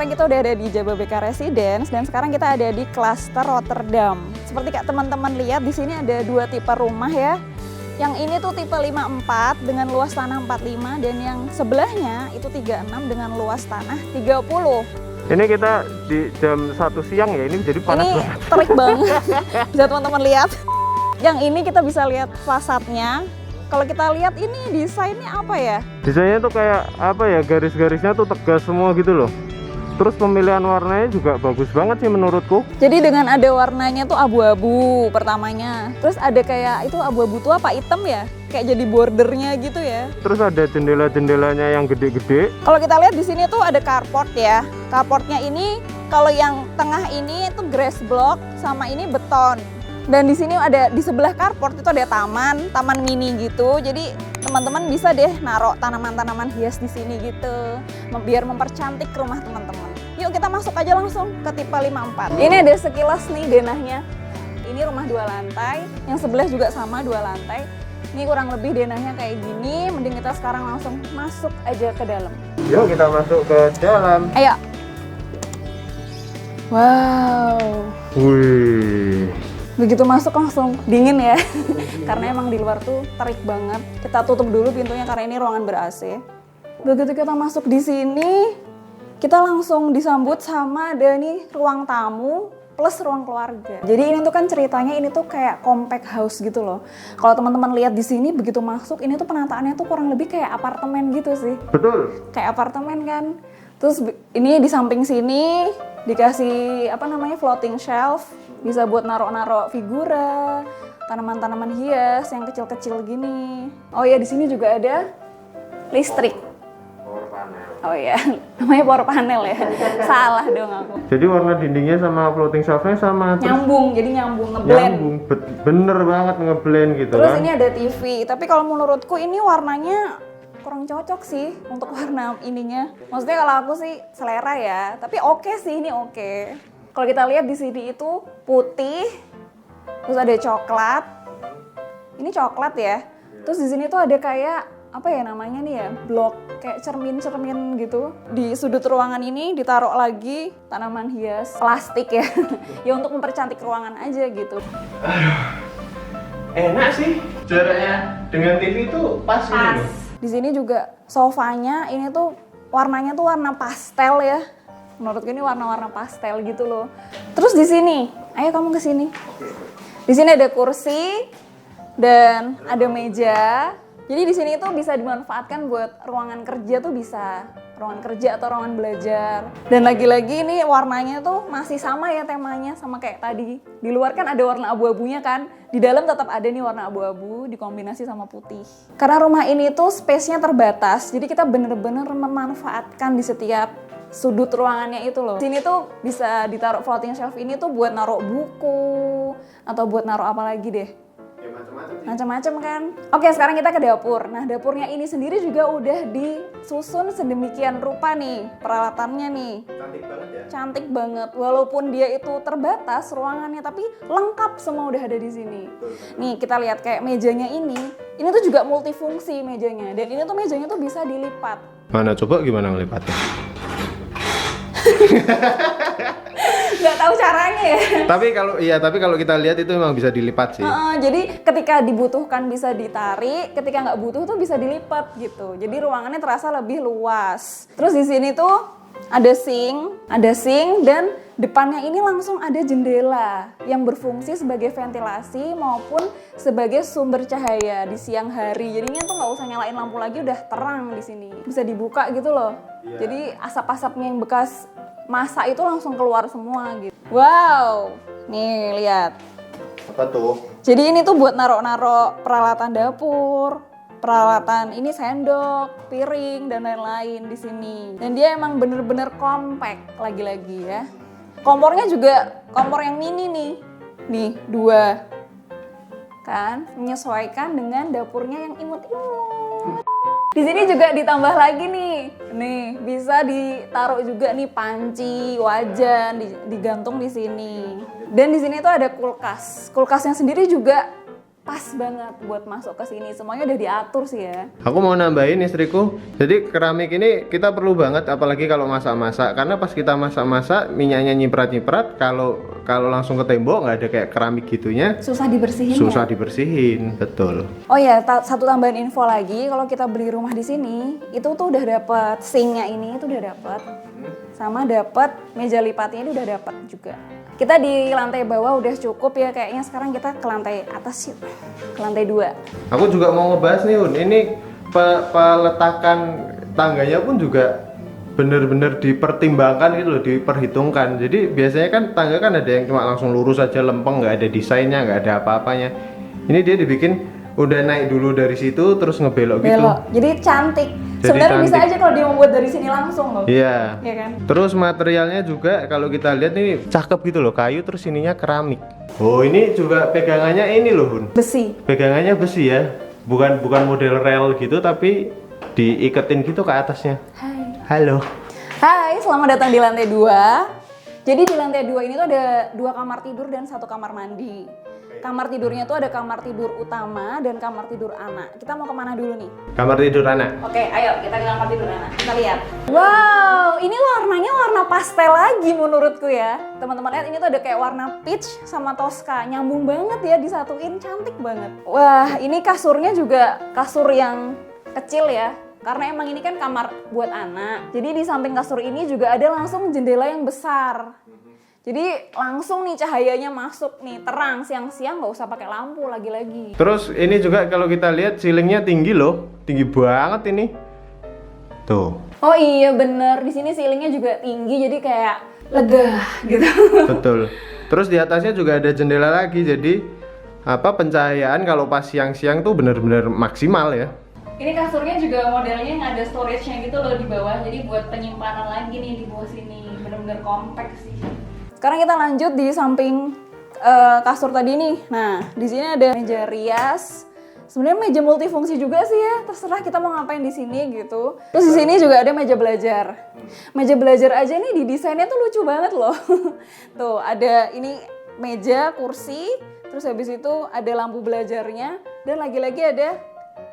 sekarang kita udah ada di Jababeka Residence dan sekarang kita ada di Cluster Rotterdam. Seperti kayak teman-teman lihat di sini ada dua tipe rumah ya. Yang ini tuh tipe 54 dengan luas tanah 45 dan yang sebelahnya itu 36 dengan luas tanah 30. Ini kita di jam 1 siang ya, ini jadi panas ini banget. Terik banget. Bisa teman-teman lihat. Yang ini kita bisa lihat fasadnya. Kalau kita lihat ini desainnya apa ya? Desainnya tuh kayak apa ya, garis-garisnya tuh tegas semua gitu loh. Terus pemilihan warnanya juga bagus banget sih menurutku. Jadi dengan ada warnanya tuh abu-abu pertamanya. Terus ada kayak itu abu-abu tuh apa, hitam ya? Kayak jadi bordernya gitu ya. Terus ada jendela-jendelanya yang gede-gede. Kalau kita lihat di sini tuh ada carport ya. Carportnya ini kalau yang tengah ini itu grass block sama ini beton. Dan di sini ada di sebelah carport itu ada taman mini gitu. Jadi teman-teman bisa deh naruh tanaman-tanaman hias di sini gitu. Biar mempercantik rumah teman-teman. Yuk kita masuk aja langsung ke tipe 54. Ini ada sekilas nih denahnya. Ini rumah 2 lantai, yang sebelah juga sama 2 lantai. Ini kurang lebih denahnya kayak gini. Mending kita sekarang langsung masuk aja ke dalam. Yuk kita masuk ke dalam. Ayo. Wow. Wih. Begitu masuk langsung dingin ya. Karena emang di luar tuh terik banget. Kita tutup dulu pintunya karena ini ruangan ber-AC. Begitu kita masuk di sini, kita langsung disambut sama ada nih ruang tamu plus ruang keluarga. Jadi ini tuh kan ceritanya ini tuh kayak compact house gitu loh. Kalau teman-teman lihat di sini begitu masuk, ini tuh penataannya tuh kurang lebih kayak apartemen gitu sih. Betul. Kayak apartemen kan. Terus ini di samping sini dikasih apa namanya floating shelf, bisa buat naruh-naruh figura, tanaman-tanaman hias yang kecil-kecil gini. Oh ya, di sini juga ada listrik. Power panel. Oh ya, namanya power panel ya. Salah dong aku. Jadi warna dindingnya sama floating shelf-nya sama. Nyambung, jadi nyambung, ngeblend. Nyambung, bener banget ngeblend gitu. Terus kan. ini ada TV, tapi kalau menurutku ini warnanya kurang cocok sih untuk warna ininya. Maksudnya kalau aku sih selera ya, tapi oke sih, ini oke. Kalau kita lihat di sini itu putih, terus ada coklat. Ini coklat ya. Terus di sini tuh ada kayak apa ya namanya nih ya, blok kayak cermin-cermin gitu. Di sudut ruangan ini ditaruh lagi tanaman hias plastik ya. Ya untuk mempercantik ruangan aja gitu. Enak sih. Jaraknya dengan TV itu pas. Gitu. Di sini juga sofanya ini tuh warnanya tuh warna pastel ya. Menurutku ini warna-warna pastel gitu loh. Terus di sini, ayo kamu ke sini. Di sini ada kursi dan ada meja. Jadi di sini tuh bisa dimanfaatkan buat ruangan kerja tuh bisa. Ruangan kerja atau ruangan belajar. Dan lagi-lagi ini warnanya tuh masih sama ya temanya sama kayak tadi. Di luar kan ada warna abu-abunya kan. Di dalam tetap ada nih warna abu-abu dikombinasi sama putih. Karena rumah ini tuh space-nya terbatas. Jadi kita bener-bener memanfaatkan di setiap sudut ruangannya itu loh. Sini tuh bisa ditaruh floating shelf ini tuh buat naruh buku atau buat naruh apa lagi deh. Macam-macam kan. Oke, sekarang kita ke dapur. Nah, dapurnya ini sendiri juga udah disusun sedemikian rupa nih peralatannya nih. Cantik banget ya. Cantik banget. Walaupun dia itu terbatas ruangannya, tapi lengkap semua udah ada di sini. Nih, kita lihat kayak mejanya ini. Ini tuh juga multifungsi mejanya. Dan ini tuh mejanya tuh bisa dilipat. Mana coba gimana ngelipatnya? Nggak tahu caranya ya. Tapi kalau kita lihat itu memang bisa dilipat sih. Jadi ketika dibutuhkan bisa ditarik, ketika nggak butuh tuh bisa dilipat gitu. Jadi ruangannya terasa lebih luas. Terus di sini tuh ada sink dan depannya ini langsung ada jendela yang berfungsi sebagai ventilasi maupun sebagai sumber cahaya di siang hari. Jadinya tuh nggak usah nyalain lampu lagi, udah terang di sini. Bisa dibuka gitu loh. Yeah. Jadi asap-asapnya yang bekas masak itu langsung keluar semua gitu. Wow, nih lihat. Apa tuh? Jadi ini tuh buat naruh-naruh peralatan dapur, peralatan ini sendok, piring dan lain-lain di sini. Dan dia emang bener-bener compact lagi-lagi ya. Kompornya juga kompor yang mini nih 2 kan, menyesuaikan dengan dapurnya yang imut-imut. Di sini juga ditambah lagi nih bisa ditaruh juga nih panci, wajan, digantung di sini. Dan di sini tuh ada kulkas. Kulkasnya sendiri juga pas banget buat masuk ke sini. Semuanya udah diatur sih ya. Aku mau nambahin istriku, jadi keramik ini kita perlu banget apalagi kalau masak-masak, karena pas kita masak-masak minyaknya nyiprat-nyiprat, kalau langsung ke tembok nggak ada kayak keramik gitunya, Susah dibersihin susah ya? dibersihin, betul. Oh ya, satu tambahan info lagi, kalau kita beli rumah di sini, itu tuh udah dapet sinknya ini, itu udah dapet. Sama dapet meja lipatnya ini udah dapet juga. Kita di lantai bawah udah cukup ya, kayaknya sekarang kita ke lantai atas yuk, ke lantai 2. Aku juga mau ngebahas nih Un, ini peletakan tangganya pun juga bener-bener dipertimbangkan gitu loh, diperhitungkan. Jadi biasanya kan tangga kan ada yang cuma langsung lurus aja lempeng, nggak ada desainnya, nggak ada apa-apanya. Ini dia dibikin udah naik dulu dari situ terus ngebelok gitu. Belok, jadi cantik. Jadi Sebenarnya bisa cantik. aja kalau dia membuat dari sini langsung loh. Iya. Iya kan? Terus materialnya juga kalau kita lihat ini cakep gitu loh, kayu terus ininya keramik. Oh, ini juga pegangannya ini loh, Hun. Besi. Pegangannya besi ya. Bukan model rel gitu tapi diiketin gitu ke atasnya. Hai. Halo. Hai, selamat datang di lantai 2. Jadi di lantai 2 ini tuh ada 2 kamar tidur dan 1 kamar mandi. Kamar tidurnya tuh ada kamar tidur utama dan kamar tidur anak. Kita mau kemana dulu nih? Kamar tidur anak. Oke, ayo kita ke kamar tidur anak. Kita lihat. Wow, ini warnanya warna pastel lagi menurutku ya. Teman-teman lihat, ini tuh ada kayak warna peach sama Tosca. Nyambung banget ya, disatuin, cantik banget. Wah, ini kasurnya juga kasur yang kecil ya. Karena emang ini kan kamar buat anak. Jadi di samping kasur ini juga ada langsung jendela yang besar. Jadi langsung nih cahayanya masuk nih, terang siang-siang, nggak usah pakai lampu lagi-lagi. Terus ini juga kalau kita lihat ceilingnya tinggi loh, tinggi banget ini. Tuh. Oh iya bener, di sini ceilingnya juga tinggi jadi kayak lega gitu. Betul. Terus di atasnya juga ada jendela lagi, jadi pencahayaan kalau pas siang-siang tuh bener-bener maksimal ya. Ini kasurnya juga modelnya yang ada storage-nya gitu loh di bawah, jadi buat penyimpanan lagi nih di bawah sini, bener-bener compact sih. Sekarang kita lanjut di samping kasur tadi nih. Nah, di sini ada meja rias. Sebenarnya meja multifungsi juga sih ya, terserah kita mau ngapain di sini gitu. Terus di sini juga ada meja belajar. Meja belajar aja nih didesainnya tuh lucu banget loh. Tuh, ada ini meja, kursi, terus habis itu ada lampu belajarnya dan lagi-lagi ada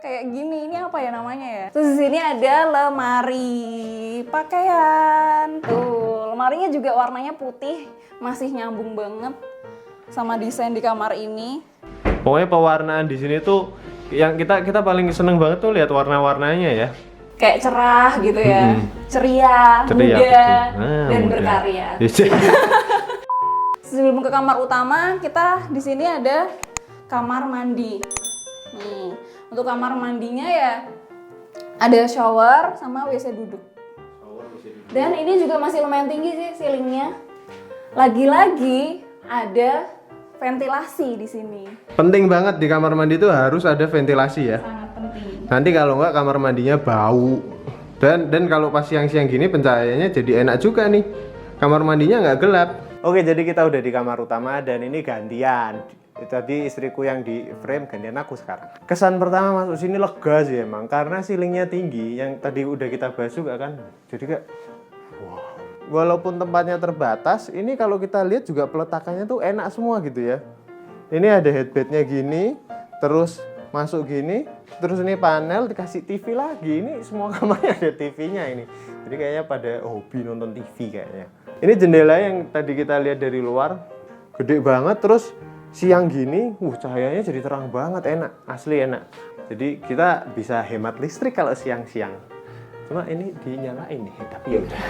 kayak gini, ini apa ya namanya ya? Terus di sini ada lemari pakaian. Tuh, lemarinya juga warnanya putih, masih nyambung banget sama desain di kamar ini. Pokoknya pewarnaan di sini tuh yang kita paling seneng banget tuh lihat warna-warnanya ya. Kayak cerah gitu ya, ceria, muda, dan muda. berkarya. Sebelum ke kamar utama, kita di sini ada kamar mandi. Nih, untuk kamar mandinya ya ada shower sama WC duduk. Dan ini juga masih lumayan tinggi sih ceilingnya. Lagi-lagi ada ventilasi di sini. Penting banget di kamar mandi tuh harus ada ventilasi ya. Sangat penting. Nanti kalau nggak kamar mandinya bau. Dan kalau pas siang-siang gini pencahayaannya jadi enak juga nih. Kamar mandinya nggak gelap. Oke, jadi kita udah di kamar utama dan ini gantian. Tadi istriku yang di frame, gantian aku sekarang. Kesan pertama masuk sini lega sih emang, karena ceilingnya tinggi. Yang tadi udah kita bahas juga kan. Jadi kayak wow. Walaupun tempatnya terbatas, ini kalau kita lihat juga peletakannya tuh enak semua gitu ya. Ini ada headbednya gini, terus masuk gini, terus ini panel dikasih TV lagi. Ini semua kamarnya ada TV-nya ini. Jadi kayaknya pada hobi nonton TV kayaknya. Ini jendela yang tadi kita lihat dari luar, gede banget. Terus siang gini, cahayanya jadi terang banget, enak, asli enak. Jadi kita bisa hemat listrik kalau siang-siang. Cuma ini dinyalain nih, tapi ya udah.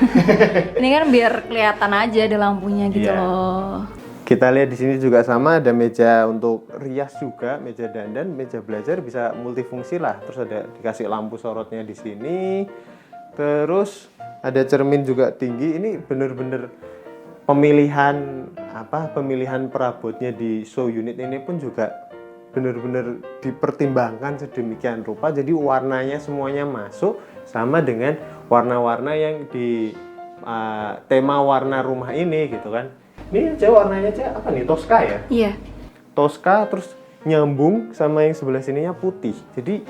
Ini kan biar kelihatan aja ada lampunya gitu loh. Kita lihat di sini juga sama, ada meja untuk rias juga, meja dandan, meja belajar bisa multifungsi lah. Terus ada dikasih lampu sorotnya di sini. Terus ada cermin juga tinggi. Ini bener-bener pemilihan perabotnya di show unit ini pun juga bener-bener dipertimbangkan sedemikian rupa. Jadi warnanya semuanya masuk sama dengan warna-warna yang di tema warna rumah ini gitu kan. Ini aja warnanya aja apa nih, Tosca ya? Iya. Tosca terus nyambung sama yang sebelah sininya putih. Jadi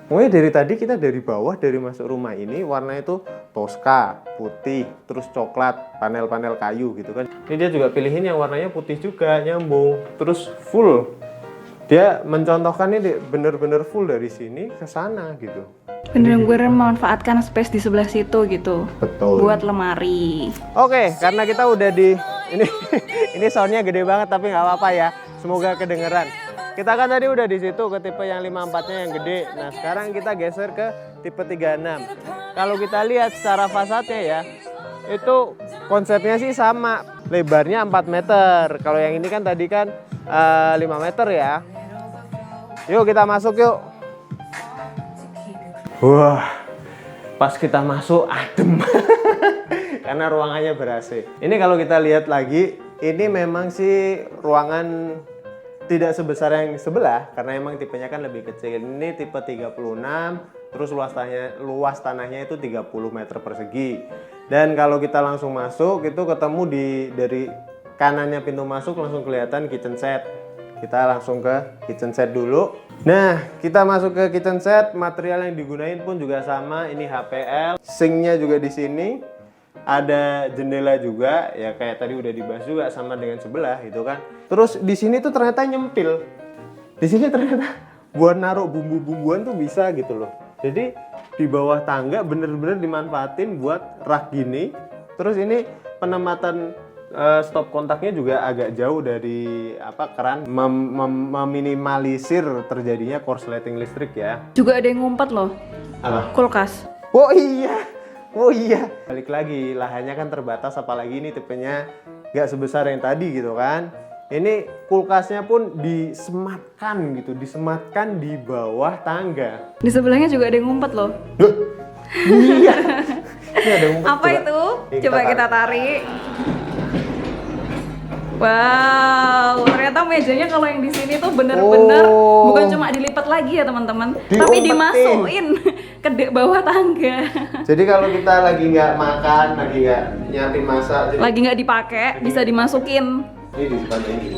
mulai dari tadi kita dari bawah dari masuk rumah ini warnanya itu Tosca, putih, terus coklat, panel-panel kayu gitu kan. Ini dia juga pilihin yang warnanya putih juga, nyambung, terus full Dia mencontohkan ini bener-bener full dari sini ke sana gitu. Bener-bener memanfaatkan space di sebelah situ gitu. Betul. Buat lemari. Oke, karena kita udah di ini soundnya gede banget tapi nggak apa-apa ya. Semoga kedengeran. Kita kan tadi udah di situ ke tipe yang 54-nya yang gede. Nah, sekarang kita geser ke tipe 36. Kalau kita lihat secara fasadnya ya, itu konsepnya sih sama. Lebarnya 4 meter. Kalau yang ini kan tadi kan 5 meter ya. Yuk kita masuk yuk. Wah, pas kita masuk adem. Karena ruangannya ber-AC. Ini kalau kita lihat lagi, ini memang sih ruangan tidak sebesar yang sebelah karena emang tipenya kan lebih kecil. Ini tipe 36, terus luas tanahnya itu 30 meter persegi. Dan kalau kita langsung masuk itu ketemu dari kanannya pintu masuk langsung kelihatan kitchen set. Kita langsung ke kitchen set dulu. Nah, kita masuk ke kitchen set, material yang digunain pun juga sama, ini HPL. Sinknya juga di sini. Ada jendela juga, ya kayak tadi udah dibahas juga sama dengan sebelah gitu kan. Terus di sini tuh ternyata nyempil. Di sini ternyata buat naruh bumbu-bumbuan tuh bisa gitu loh. Jadi di bawah tangga bener-bener dimanfaatin buat rak gini. Terus ini penempatan stop kontaknya juga agak jauh dari keran, meminimalisir terjadinya korsleting listrik ya. Juga ada yang ngumpet loh. Apa? Kulkas. Oh iya, balik lagi lahannya kan terbatas, apalagi ini tipenya nggak sebesar yang tadi gitu kan. Ini kulkasnya pun disematkan di bawah tangga. Di sebelahnya juga ada yang ngumpet loh. Iya. Ini ada ngumpet. Apa coba. itu? Nih, Coba kita tarik. Wow, ternyata mejanya kalau yang di sini tuh bener-bener bukan cuma dilipat lagi ya teman-teman, tapi dimasukin ke bawah tangga. Jadi kalau kita lagi nggak makan, lagi nggak nyiapin masak, lagi nggak dipakai, bisa dimasukin. Ini disimpan ini.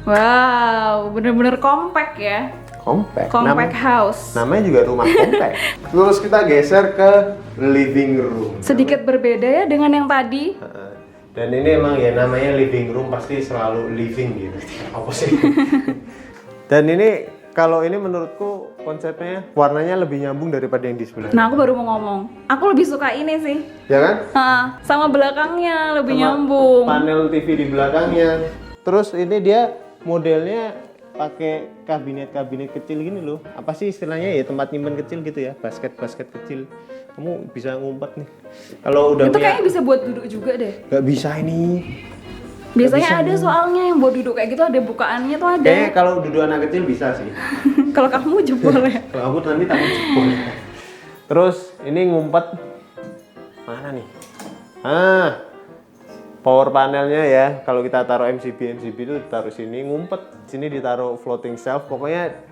Wow, bener-bener compact ya. Compact house. Namanya juga rumah compact. Terus kita geser ke living room. Sedikit berbeda ya dengan yang tadi. Dan ini emang ya namanya living room pasti selalu living gitu. Apa sih? Dan ini kalau ini menurutku konsepnya warnanya lebih nyambung daripada yang di sebelah. Nah, aku baru mau ngomong. Aku lebih suka ini sih. Ya kan? Sama belakangnya lebih sama nyambung. Panel TV di belakangnya. Terus ini dia modelnya pakai kabinet kecil gini loh. Apa sih istilahnya ya, tempat nyimpen kecil gitu ya, basket kecil. Kamu bisa ngumpet nih. Kalau udah itu kayaknya bisa buat duduk juga deh. Gak bisa ini. Biasanya ada soalnya yang buat duduk kayak gitu, ada bukaannya tuh ada. Kayaknya kalau duduk anak kecil bisa sih. Kalau kamu jebol ya. Kalau aku nanti takut jebol. Terus ini ngumpet mana nih? Power panelnya ya. Kalau kita taruh MCB itu ditaruh sini, ngumpet. Sini ditaruh floating shelf. Pokoknya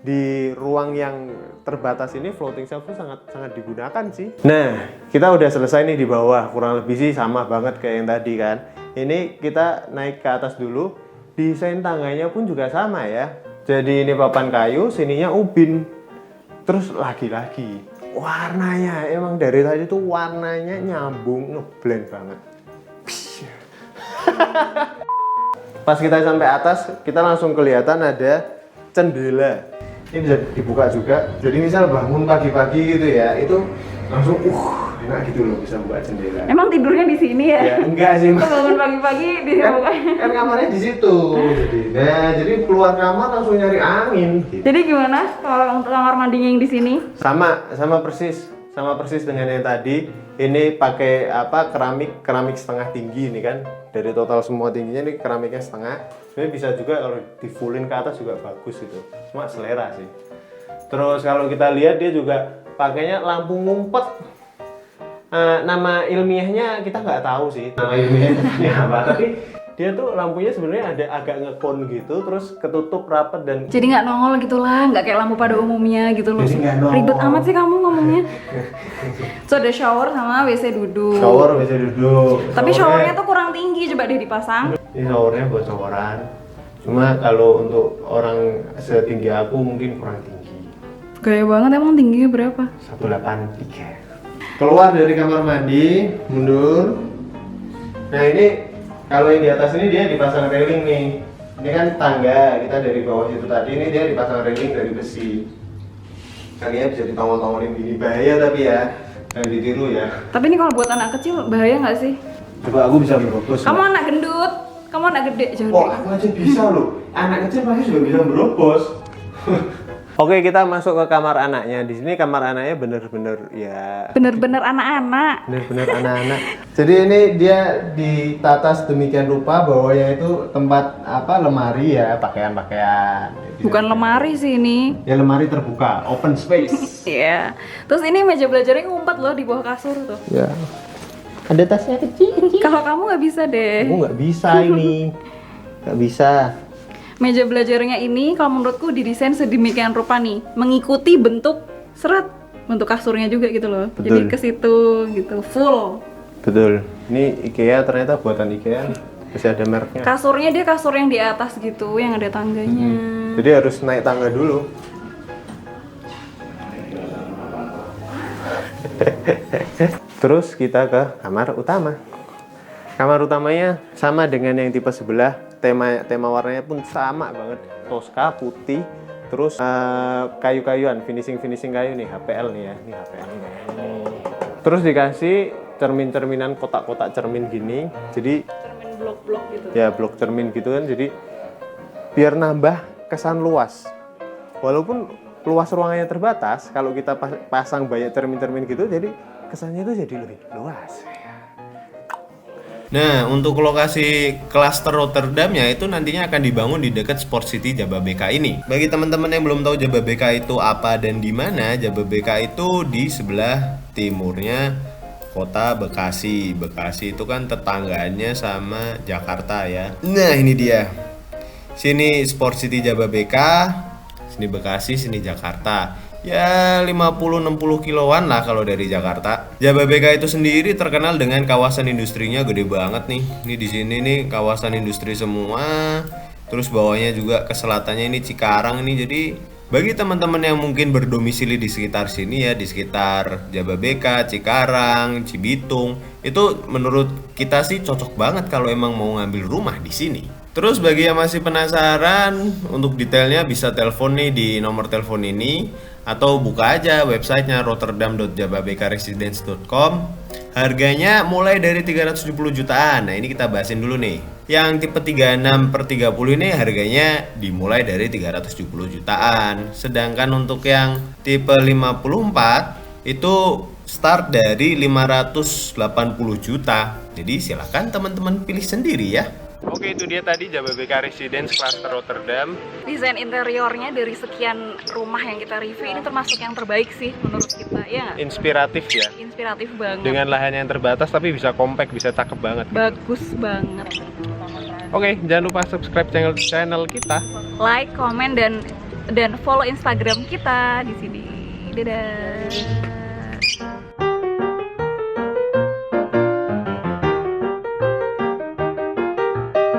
di ruang yang terbatas ini floating shelf itu sangat digunakan sih. Nah, kita udah selesai nih di bawah. Kurang lebih sih sama banget kayak yang tadi kan. Ini kita naik ke atas dulu. Desain tangganya pun juga sama ya. Jadi ini papan kayu, sininya ubin. Terus lagi-lagi warnanya emang dari tadi tuh warnanya nyambung, ngeblend banget. Pas kita sampai atas, kita langsung kelihatan ada jendela. Ini bisa dibuka juga. Jadi misal bangun pagi-pagi gitu ya, itu langsung enak gitu loh, bisa buka jendela. Emang tidurnya di sini ya? Ya enggak sih. Bangun pagi-pagi dibuka. Kan kamarnya di situ. Jadi keluar kamar langsung nyari angin. Gitu. Jadi gimana kalau untuk kamar mandinya yang di sini? Sama persis dengan yang tadi. Ini pakai keramik setengah tinggi ini kan. Dari total semua tingginya ini keramiknya setengah. Sebenarnya bisa juga kalau di fullin ke atas juga bagus gitu. Cuma selera sih. Terus kalau kita lihat dia juga pakainya lampu ngumpet. Nama ilmiahnya kita nggak tahu sih. Nama ilmiahnya apa? Tapi dia tuh lampunya sebenarnya ada agak ngekon gitu, terus ketutup rapat dan jadi nggak nongol gitulah, nggak kayak lampu pada umumnya gitu loh. Jadi nggak nongol. Ribet amat sih kamu ngomongnya. So ada shower sama WC duduk. Tapi showernya tuh kurang tinggi, coba deh dipasang. Ini showernya buat showeran. Cuma kalau untuk orang setinggi aku mungkin kurang tinggi. Gaya banget, emang tingginya berapa? 183. Keluar dari kamar mandi, mundur. Nah ini kalau yang di atas ini dia dipasang railing nih. Ini kan tangga, kita dari bawah situ tadi, ini dia dipasang railing dari besi. Kakinya bisa ditongol-tongolin gini, bahaya tapi ya, jangan ditiru ya. Tapi ini kalau buat anak kecil bahaya nggak sih? Coba aku bisa merobos. Kamu anak gendut, kamu anak gede, jangan. Oh, aku aja bisa loh. Anak kecil pasti juga bisa merobos. Oke, kita masuk ke kamar anaknya. Di sini kamar anaknya bener-bener ya. Bener-bener anak-anak. Bener-bener anak-anak. Jadi ini dia ditata sedemikian rupa bawahnya itu tempat apa lemari ya, pakaian-pakaian. Bukan lemari sih ini. Ya lemari terbuka, open space. Iya. Terus ini meja belajarnya ngumpet loh di bawah kasur tuh. Ya. Ada tasnya kecil. Kalau kamu nggak bisa deh. Aku nggak bisa ini. Nggak bisa. Meja belajarnya ini kalau menurutku didesain sedemikian rupa nih, mengikuti bentuk kasurnya juga gitu loh. Betul. Jadi ke situ gitu, full. Betul. Ini IKEA ternyata buatan IKEA. Masih ada mereknya. Kasurnya dia kasur yang di atas gitu, yang ada tangganya. Jadi harus naik tangga dulu. Terus kita ke kamar utama. Kamar utamanya sama dengan yang tipe sebelah. Tema warnanya pun sama banget, Tosca putih, terus kayu-kayuan, finishing kayu nih, HPL nih ya, ini HPL nih. Terus dikasih cermin-cerminan kotak-kotak cermin gini, jadi Cermin blok-blok gitu. ya blok cermin gitu kan, jadi biar nambah kesan luas. Walaupun luas ruangannya terbatas, kalau kita pasang banyak cermin-cermin gitu, jadi kesannya itu jadi lebih luas. Nah, untuk lokasi klaster Rotterdamnya itu nantinya akan dibangun di dekat Sport City Jababeka ini. Bagi teman-teman yang belum tahu Jababeka itu apa dan di mana, Jababeka itu di sebelah timurnya kota Bekasi. Bekasi itu kan tetangganya sama Jakarta ya. Nah, ini dia. Sini Sport City Jababeka, sini Bekasi, sini Jakarta. Ya 50-60 kiloan lah kalau dari Jakarta. Jababeka itu sendiri terkenal dengan kawasan industrinya gede banget nih. Ini di sini nih kawasan industri semua. Terus bawahnya juga ke selatannya ini Cikarang nih. Jadi bagi teman-teman yang mungkin berdomisili di sekitar sini ya, di sekitar Jababeka, Cikarang, Cibitung, itu menurut kita sih cocok banget kalau emang mau ngambil rumah di sini. Terus bagi yang masih penasaran untuk detailnya bisa telepon nih di nomor telepon ini atau buka aja websitenya rotterdam.jababekaresidence.com. Harganya mulai dari 370 jutaan. Nah, ini kita bahasin dulu nih. Yang tipe 36/30 ini harganya dimulai dari 370 jutaan. Sedangkan untuk yang tipe 54 itu start dari 580 juta. Jadi silakan teman-teman pilih sendiri ya. Oke, itu dia tadi Jababeka Residence Cluster Rotterdam. Desain interiornya dari sekian rumah yang kita review ini termasuk yang terbaik sih menurut kita, ya nggak? Inspiratif ya. Inspiratif banget. Dengan lahan yang terbatas tapi bisa compact, bisa cakep banget. Bagus banget. Oke, jangan lupa subscribe channel kita. Like, komen dan follow Instagram kita di sini. Dadah.